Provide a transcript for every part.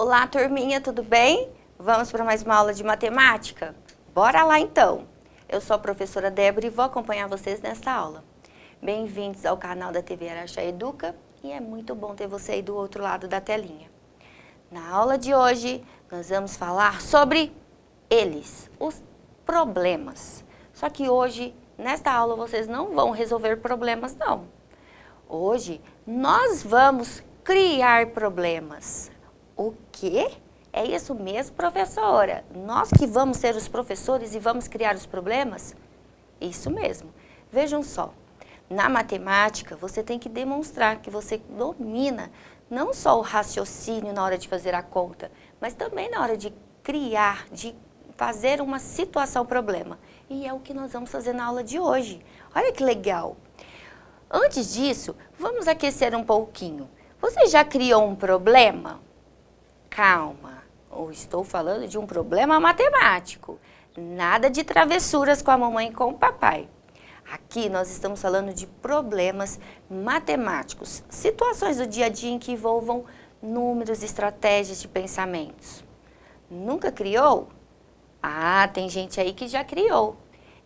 Olá, turminha, tudo bem? Vamos para mais uma aula de matemática? Bora lá então! Eu sou a professora Débora e vou acompanhar vocês nesta aula. Bem-vindos ao canal da TV Araxá Educa e é muito bom ter você aí do outro lado da telinha. Na aula de hoje, nós vamos falar sobre eles, os problemas. Só que hoje, nesta aula, vocês não vão resolver problemas, não. Hoje, nós vamos criar problemas. O quê? É isso mesmo, professora? Nós que vamos ser os professores e vamos criar os problemas? Isso mesmo. Vejam só, na matemática você tem que demonstrar que você domina não só o raciocínio na hora de fazer a conta, mas também na hora de criar, de fazer uma situação-problema. E é o que nós vamos fazer na aula de hoje. Olha que legal! Antes disso, vamos aquecer um pouquinho. Você já criou um problema? Calma, eu estou falando de um problema matemático. Nada de travessuras com a mamãe e com o papai. Aqui nós estamos falando de problemas matemáticos, situações do dia a dia em que envolvam números, estratégias de pensamentos. Nunca criou? Ah, tem gente aí que já criou.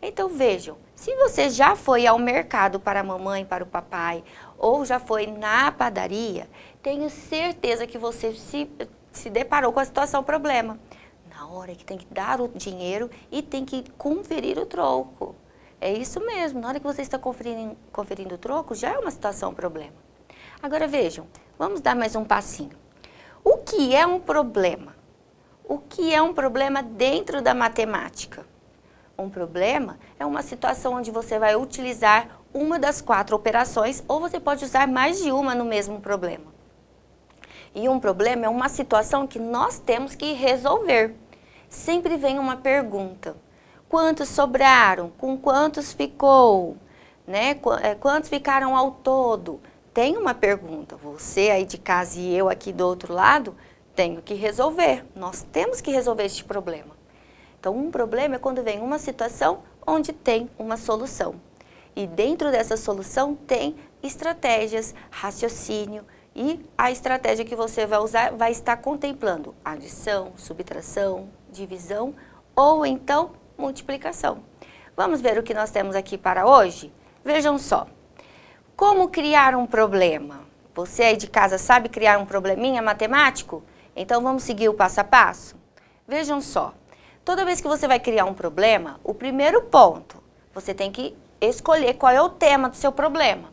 Então vejam, se você já foi ao mercado para a mamãe, para o papai, ou já foi na padaria, tenho certeza que você se deparou com a situação problema. Na hora que tem que dar o dinheiro e tem que conferir o troco. É isso mesmo, na hora que você está conferindo o troco, já é uma situação problema. Agora vejam, vamos dar mais um passinho. O que é um problema? O que é um problema dentro da matemática? Um problema é uma situação onde você vai utilizar uma das 4 operações ou você pode usar mais de uma no mesmo problema. E um problema é uma situação que nós temos que resolver. Sempre vem uma pergunta. Quantos sobraram? Com quantos ficou? Né? Quantos ficaram ao todo? Tem uma pergunta. Você aí de casa e eu aqui do outro lado, tenho que resolver. Nós temos que resolver este problema. Então, um problema é quando vem uma situação onde tem uma solução. E dentro dessa solução tem estratégias, raciocínio, e a estratégia que você vai usar vai estar contemplando adição, subtração, divisão ou então multiplicação. Vamos ver o que nós temos aqui para hoje? Vejam só. Como criar um problema? Você aí de casa sabe criar um probleminha matemático? Então vamos seguir o passo a passo? Vejam só. Toda vez que você vai criar um problema, o primeiro ponto, você tem que escolher qual é o tema do seu problema.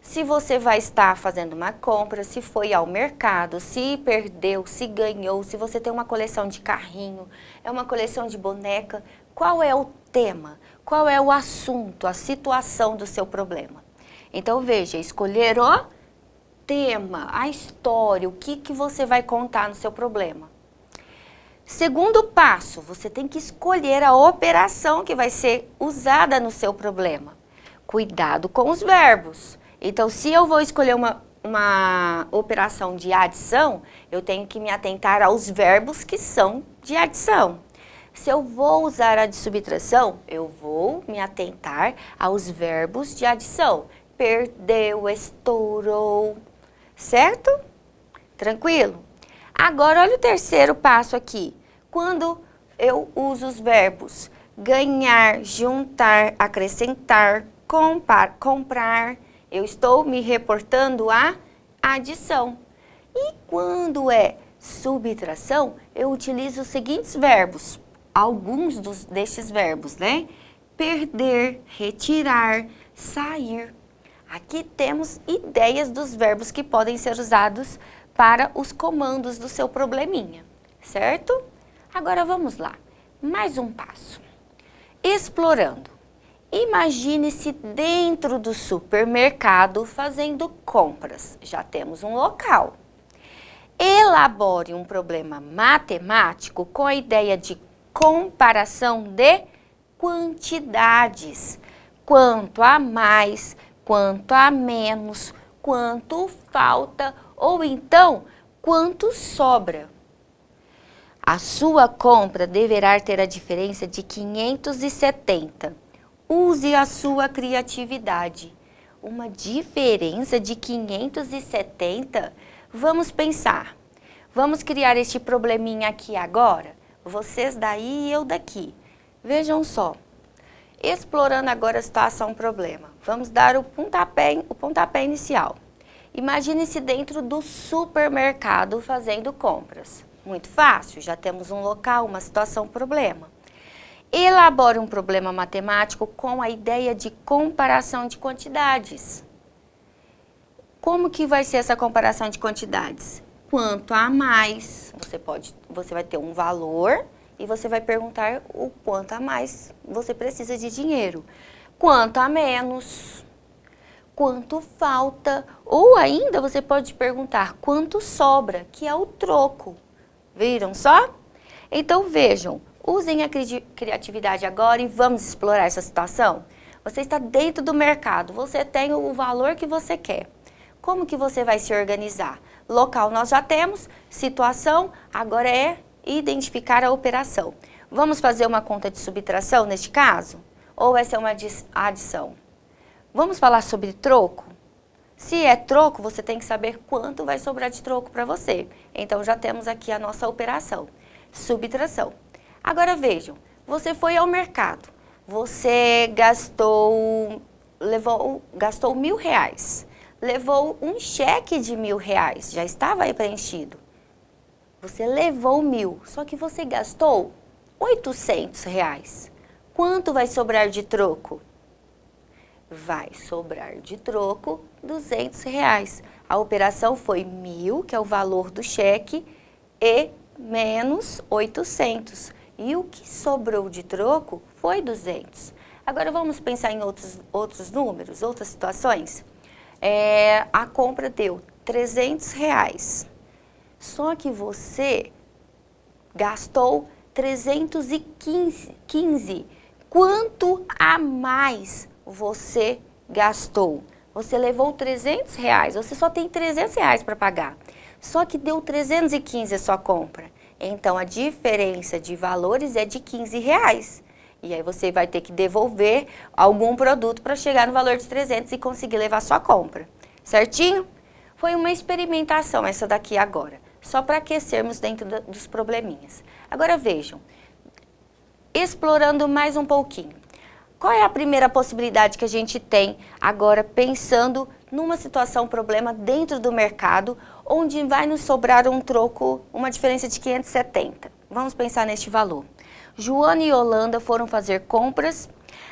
Se você vai estar fazendo uma compra, se foi ao mercado, se perdeu, se ganhou, se você tem uma coleção de carrinho, é uma coleção de boneca, qual é o tema? Qual é o assunto, a situação do seu problema? Então veja, escolher o tema, a história, o que você vai contar no seu problema. Segundo passo, você tem que escolher a operação que vai ser usada no seu problema. Cuidado com os verbos. Então, se eu vou escolher uma operação de adição, eu tenho que me atentar aos verbos que são de adição. Se eu vou usar a de subtração, eu vou me atentar aos verbos de adição. Perdeu, estourou, certo? Tranquilo? Agora, olha o terceiro passo aqui. Quando eu uso os verbos ganhar, juntar, acrescentar, comprar, eu estou me reportando à adição. E quando é subtração, eu utilizo os seguintes verbos. Alguns destes verbos, né? Perder, retirar, sair. Aqui temos ideias dos verbos que podem ser usados para os comandos do seu probleminha, certo? Agora vamos lá, mais um passo. Explorando. Imagine-se dentro do supermercado fazendo compras. Já temos um local. Elabore um problema matemático com a ideia de comparação de quantidades. Quanto a mais, quanto a menos, quanto falta ou então quanto sobra. A sua compra deverá ter a diferença de 570. Use a sua criatividade. Uma diferença de 570? Vamos pensar. Vamos criar este probleminha aqui agora? Vocês daí e eu daqui. Vejam só. Explorando agora a situação problema. Vamos dar o pontapé inicial. Imagine-se dentro do supermercado fazendo compras. Muito fácil, já temos um local, uma situação problema. Elabore um problema matemático com a ideia de comparação de quantidades. Como que vai ser essa comparação de quantidades? Quanto a mais, você vai ter um valor e você vai perguntar o quanto a mais você precisa de dinheiro. Quanto a menos, quanto falta, ou ainda você pode perguntar quanto sobra, que é o troco. Viram só? Então vejam, usem a criatividade agora e vamos explorar essa situação. Você está dentro do mercado, você tem o valor que você quer. Como que você vai se organizar? Local nós já temos, situação, agora é identificar a operação. Vamos fazer uma conta de subtração neste caso? Ou vai ser uma adição? Vamos falar sobre troco? Se é troco, você tem que saber quanto vai sobrar de troco para você. Então já temos aqui a nossa operação, subtração. Agora vejam, você foi ao mercado, você gastou R$1.000. Levou um cheque de R$1.000, já estava aí preenchido. Você levou 1.000, só que você gastou R$800. Quanto vai sobrar de troco? Vai sobrar de troco R$200. A operação foi 1.000, que é o valor do cheque, e menos 800. E o que sobrou de troco foi 200. Agora vamos pensar em outros números, outras situações. A compra deu R$300, só que você gastou 315. Quanto a mais você gastou? Você levou R$300, você só tem R$300 para pagar, só que deu 315 a sua compra. Então a diferença de valores é de R$15. E aí você vai ter que devolver algum produto para chegar no valor de 300 e conseguir levar sua compra. Certinho? Foi uma experimentação essa daqui agora, só para aquecermos dentro dos probleminhas. Agora vejam, explorando mais um pouquinho. Qual é a primeira possibilidade que a gente tem agora pensando numa situação problema dentro do mercado, onde vai nos sobrar um troco, uma diferença de 570? Vamos pensar neste valor. Joana e Yolanda foram fazer compras.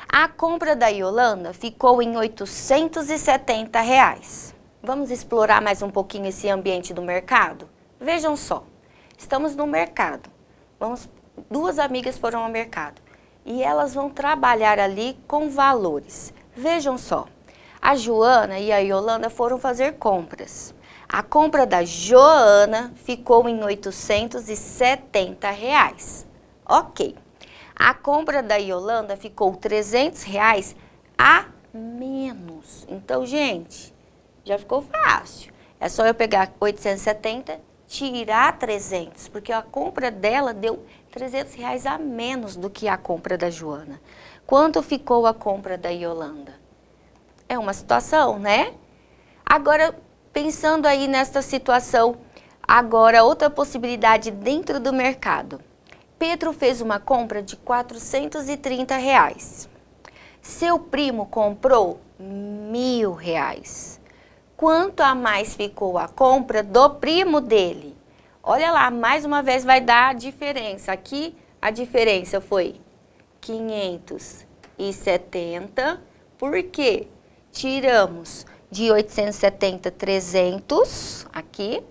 A compra da Yolanda ficou em R$870. Vamos explorar mais um pouquinho esse ambiente do mercado? Vejam só, estamos no mercado. Duas amigas foram ao mercado e elas vão trabalhar ali com valores. Vejam só, a Joana e a Yolanda foram fazer compras. A compra da Joana ficou em R$870. Ok. A compra da Yolanda ficou R$300 a menos. Então, gente, já ficou fácil. É só eu pegar 870, tirar 300, porque a compra dela deu R$300 a menos do que a compra da Joana. Quanto ficou a compra da Yolanda? É uma situação, né? Agora, pensando aí nesta situação, agora outra possibilidade dentro do mercado. Pedro fez uma compra de R$430. Seu primo comprou R$1.000. Quanto a mais ficou a compra do primo dele? Olha lá, mais uma vez vai dar a diferença. Aqui a diferença foi 570, porque tiramos de 870 300 aqui.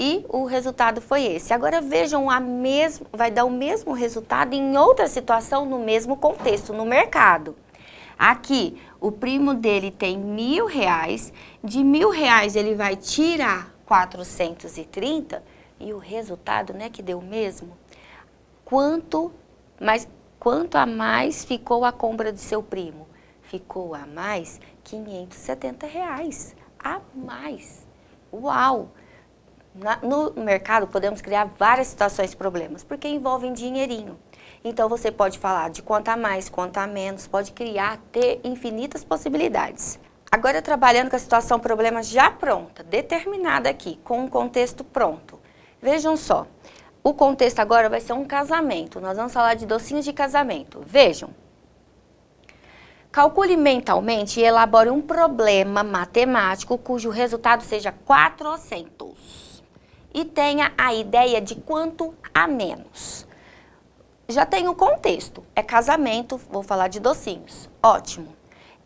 E o resultado foi esse. Agora vejam, vai dar o mesmo resultado em outra situação, no mesmo contexto, no mercado. Aqui, o primo dele tem R$1.000, de R$1.000 ele vai tirar 430 e o resultado, né, que deu o mesmo. Quanto a mais ficou a compra de seu primo? Ficou a mais R$570 a mais. Uau! No mercado podemos criar várias situações e problemas, porque envolvem dinheirinho. Então você pode falar de quanto a mais, quanto a menos, pode ter infinitas possibilidades. Agora trabalhando com a situação problema já pronta, determinada aqui, com um contexto pronto. Vejam só, o contexto agora vai ser um casamento. Nós vamos falar de docinhos de casamento. Vejam. Calcule mentalmente e elabore um problema matemático cujo resultado seja 400. E tenha a ideia de quanto a menos. Já tem o contexto, é casamento, vou falar de docinhos. Ótimo.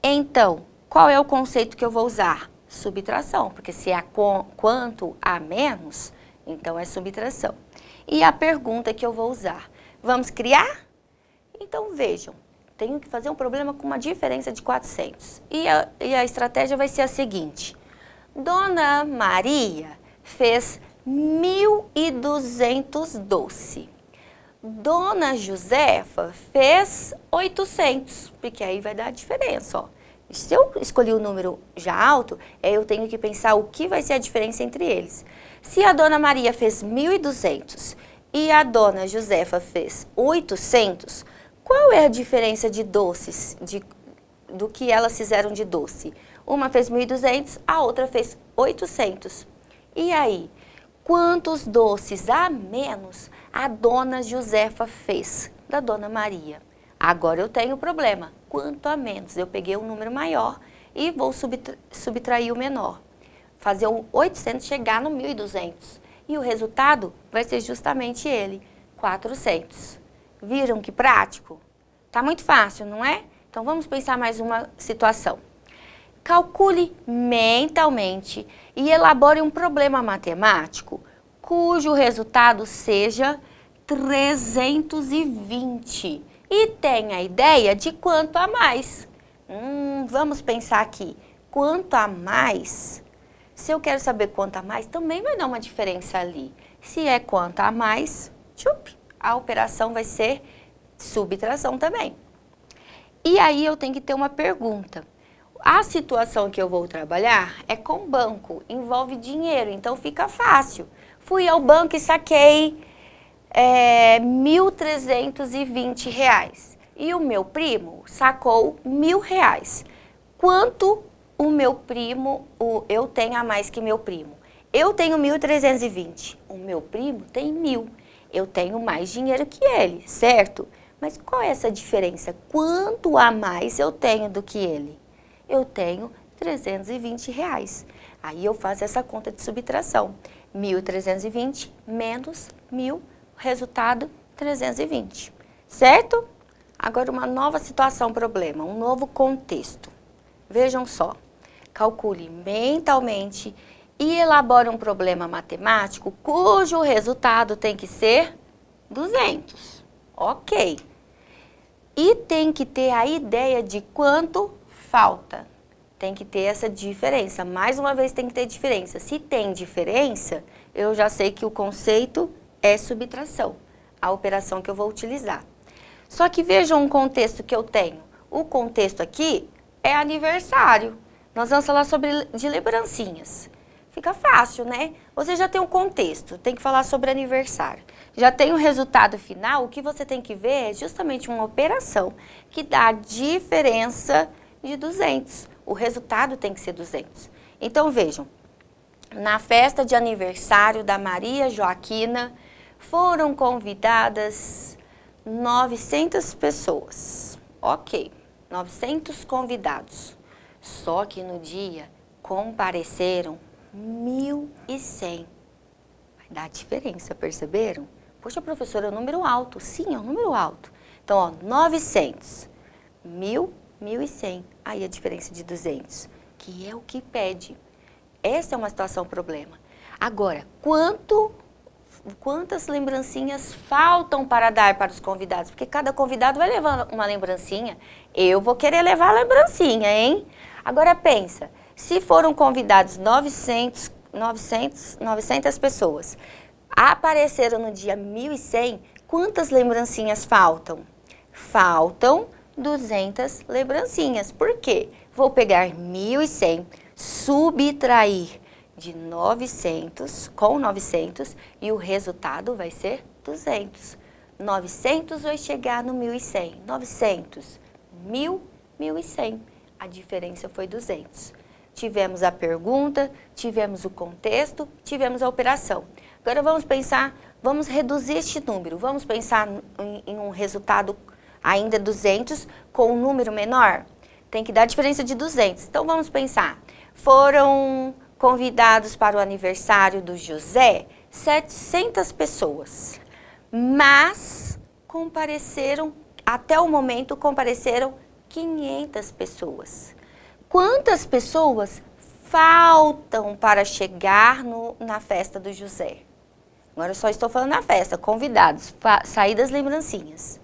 Então, qual é o conceito que eu vou usar? Subtração, porque se é quanto a menos, então é subtração. E a pergunta que eu vou usar? Vamos criar? Então, vejam. Tenho que fazer um problema com uma diferença de 400. E a estratégia vai ser a seguinte. Dona Maria fez 1.200 doce. Dona Josefa fez 800, porque aí vai dar a diferença, ó. Se eu escolhi o número já alto, eu tenho que pensar o que vai ser a diferença entre eles. Se a Dona Maria fez 1.200 e a Dona Josefa fez 800, qual é a diferença de doces, do que elas fizeram de doce? Uma fez 1.200, a outra fez 800. E aí, quantos doces a menos a Dona Josefa fez da Dona Maria? Agora eu tenho problema. Quanto a menos? Eu peguei um número maior e vou subtrair o menor. Fazer o 800 chegar no 1.200. E o resultado vai ser justamente ele, 400. Viram que prático? Tá muito fácil, não é? Então vamos pensar mais uma situação. Calcule mentalmente e elabore um problema matemático cujo resultado seja 320 e tenha a ideia de quanto a mais. Vamos pensar aqui, quanto a mais? Se eu quero saber quanto a mais, também vai dar uma diferença ali. Se é quanto a mais, a operação vai ser subtração também. E aí eu tenho que ter uma pergunta. A situação que eu vou trabalhar é com banco, envolve dinheiro, então fica fácil. Fui ao banco e saquei R$1.320 e o meu primo sacou R$1.000. Quanto o meu primo, eu tenho a mais que meu primo? Eu tenho 1.320, o meu primo tem 1.000. Eu tenho mais dinheiro que ele, certo? Mas qual é essa diferença? Quanto a mais eu tenho do que ele? Eu tenho R$320. Aí eu faço essa conta de subtração. 1.320 menos 1.000, resultado 320. Certo? Agora uma nova situação, problema, um novo contexto. Vejam só. Calcule mentalmente e elabore um problema matemático cujo resultado tem que ser 200. Ok. E tem que ter a ideia de quanto falta. Tem que ter essa diferença. Mais uma vez tem que ter diferença. Se tem diferença, eu já sei que o conceito é subtração, a operação que eu vou utilizar. Só que vejam um contexto que eu tenho. O contexto aqui é aniversário. Nós vamos falar de lembrancinhas. Fica fácil, né? Você já tem um contexto, tem que falar sobre aniversário. Já tem o resultado final, o que você tem que ver é justamente uma operação que dá a diferença de 200. O resultado tem que ser 200. Então, vejam, na festa de aniversário da Maria Joaquina, foram convidadas 900 pessoas. Ok, 900 convidados. Só que no dia compareceram 1.100. Vai dar diferença, perceberam? Poxa, professora, é um número alto. Sim, é um número alto. Então, ó, 900, 1.000, 1.100. Aí a diferença de 200, que é o que pede. Essa é uma situação problema. Agora, quantas lembrancinhas faltam para dar para os convidados? Porque cada convidado vai levar uma lembrancinha. Eu vou querer levar a lembrancinha, hein? Agora pensa, se foram convidados 900 pessoas, apareceram no dia 1.100, quantas lembrancinhas faltam? Faltam 200 lembrancinhas. Por quê? Vou pegar 1.100, subtrair de 900 com 900 e o resultado vai ser 200. 900 vai chegar no 1.100. 900, 1.000, 1.100. A diferença foi 200. Tivemos a pergunta, tivemos o contexto, tivemos a operação. Agora vamos pensar, vamos reduzir este número. Vamos pensar em um resultado ainda 200 com um número menor? Tem que dar diferença de 200. Então vamos pensar, foram convidados para o aniversário do José 700 pessoas, mas compareceram, até o momento compareceram 500 pessoas. Quantas pessoas faltam para chegar na festa do José? Agora eu só estou falando na festa, convidados, sair das lembrancinhas.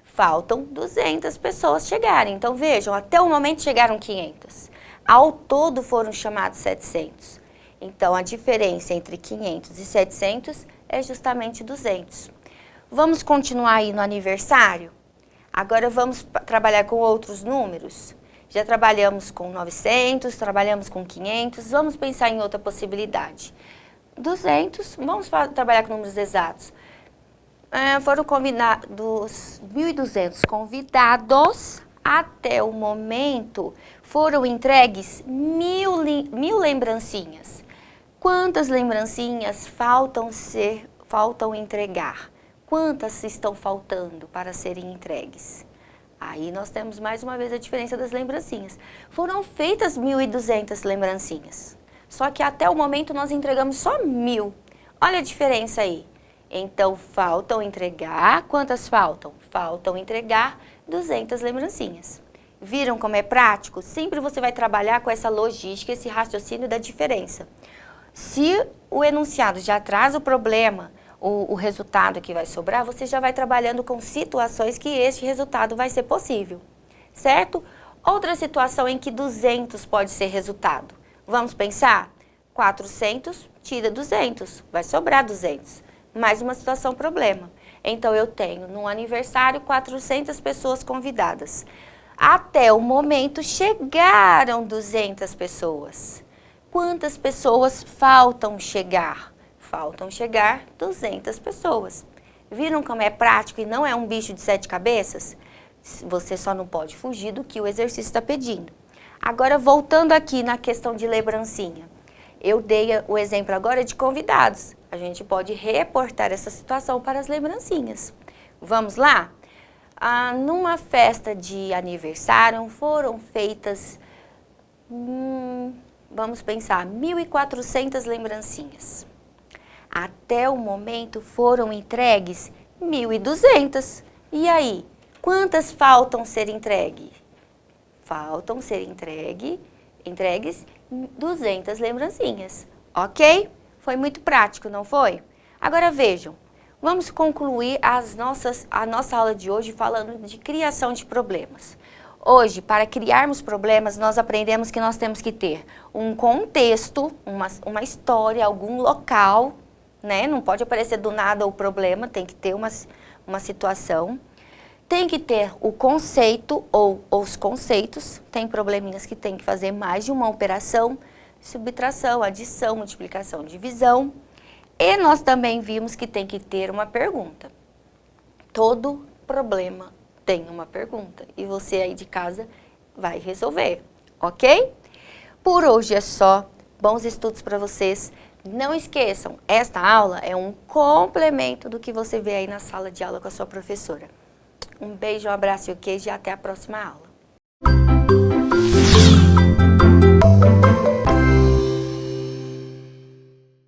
Faltam 200 pessoas chegarem. Então vejam, até o momento chegaram 500. Ao todo foram chamados 700. Então a diferença entre 500 e 700 é justamente 200. Vamos continuar aí no aniversário? Agora vamos trabalhar com outros números. Já trabalhamos com 900, trabalhamos com 500, vamos pensar em outra possibilidade. 200, vamos trabalhar com números exatos. Foram convidados 1.200 convidados, até o momento foram entregues 1.000 lembrancinhas. Quantas lembrancinhas faltam entregar? Quantas estão faltando para serem entregues? Aí nós temos mais uma vez a diferença das lembrancinhas. Foram feitas 1.200 lembrancinhas, só que até o momento nós entregamos só 1.000. Olha a diferença aí. Então faltam entregar, quantas faltam? Faltam entregar 200 lembrancinhas. Viram como é prático? Sempre você vai trabalhar com essa logística, esse raciocínio da diferença. Se o enunciado já traz o problema, o resultado que vai sobrar, você já vai trabalhando com situações que este resultado vai ser possível, certo? Outra situação em que 200 pode ser resultado. Vamos pensar? 400 tira 200, vai sobrar 200. Mais uma situação problema. Então eu tenho no aniversário 400 pessoas convidadas. Até o momento chegaram 200 pessoas. Quantas pessoas faltam chegar? Faltam chegar 200 pessoas. Viram como é prático e não é um bicho de 7 cabeças? Você só não pode fugir do que o exercício está pedindo. Agora, voltando aqui na questão de lembrancinha. Eu dei o exemplo agora de convidados. A gente pode reportar essa situação para as lembrancinhas. Vamos lá? Numa festa de aniversário foram feitas, vamos pensar, 1.400 lembrancinhas. Até o momento foram entregues 1.200. E aí, quantas faltam ser entregues? Faltam ser entregues 200 lembrancinhas, ok? Foi muito prático, não foi? Agora vejam, vamos concluir a nossa aula de hoje falando de criação de problemas. Hoje, para criarmos problemas, nós aprendemos que nós temos que ter um contexto, uma história, algum local, né? Não pode aparecer do nada o problema, tem que ter uma situação. Tem que ter o conceito ou os conceitos. Tem probleminhas que tem que fazer mais de uma operação, subtração, adição, multiplicação, divisão. E nós também vimos que tem que ter uma pergunta. Todo problema tem uma pergunta e você aí de casa vai resolver, ok? Por hoje é só. Bons estudos para vocês. Não esqueçam, esta aula é um complemento do que você vê aí na sala de aula com a sua professora. Um beijo, um abraço e um queijo e até a próxima aula.